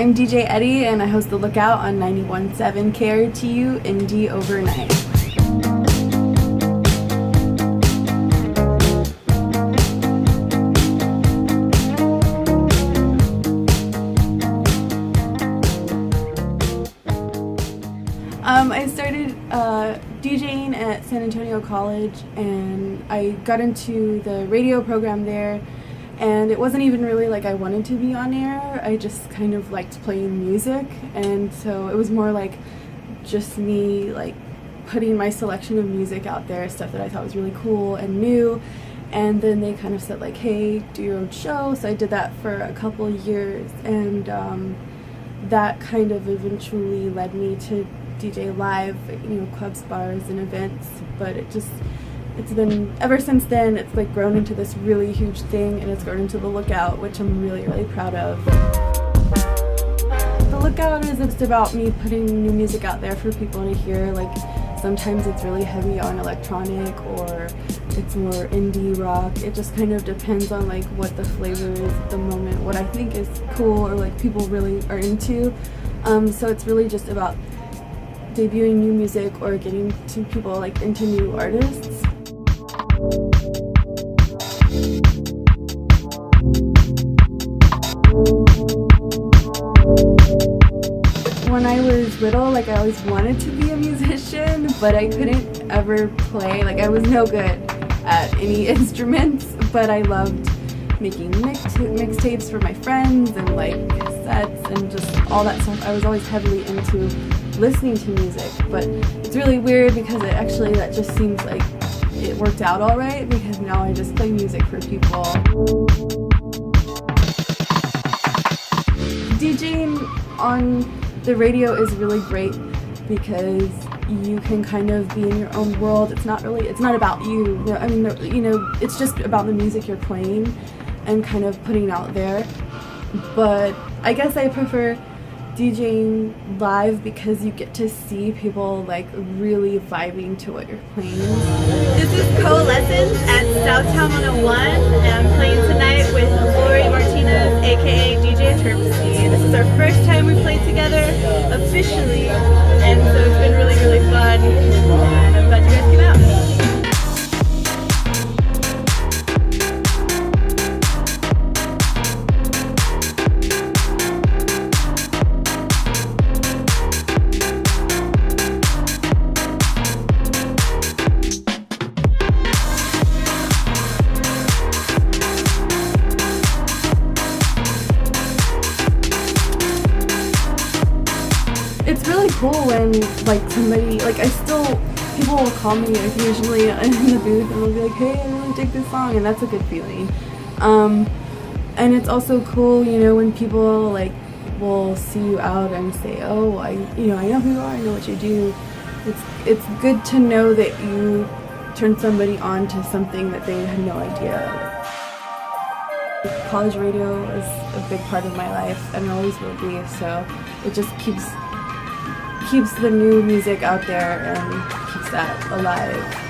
I'm DJ Eri, and I host The Lookout on 91.7 KRTU Indie Overnight. I started DJing at San Antonio College, and I got into the radio program there, and it wasn't even really like I wanted to be on air. I just kind of liked playing music, and so it was more like just me like putting my selection of music out there, stuff that I thought was really cool and new. And then they kind of said like, hey, do your own show. So I did that for a couple of years, and that kind of eventually led me to DJ live, clubs, bars, and events. But it's been, ever since then, it's like grown into this really huge thing, and it's grown into The Lookout, which I'm really, really proud of. The Lookout is just about me putting new music out there for people to hear. Like, sometimes it's really heavy on electronic, or it's more indie rock. It just kind of depends on like what the flavor is at the moment, what I think is cool or like people really are into. So it's really just about debuting new music or getting to people like into new artists. When I was little, like I always wanted to be a musician, but I couldn't ever play. Like I was no good at any instruments, but I loved making mixtapes for my friends and like cassettes and just all that stuff. I was always heavily into listening to music, but it's really weird because that just seems like it worked out all right, because now I just play music for people. DJing on the radio is really great because you can kind of be in your own world. It's not about you. I mean, it's just about the music you're playing and kind of putting out there. But I guess I prefer DJing live because you get to see people like really vibing to what you're playing. This is Coalescence at Southtown 101, and I'm playing tonight with Lori Martinez, aka DJ Terpsy. This is our first time we played together officially, and so it's been really, really fun, and I'm glad you guys came out. It's really cool when like somebody, like people will call me occasionally in the booth and they'll be like, hey, I really dig this song, and that's a good feeling. And it's also cool, when people like will see you out and say, oh, I know who you are, I know what you do. It's good to know that you turn somebody on to something that they had no idea. College radio is a big part of my life and always will be, so it just keeps the new music out there and keeps that alive.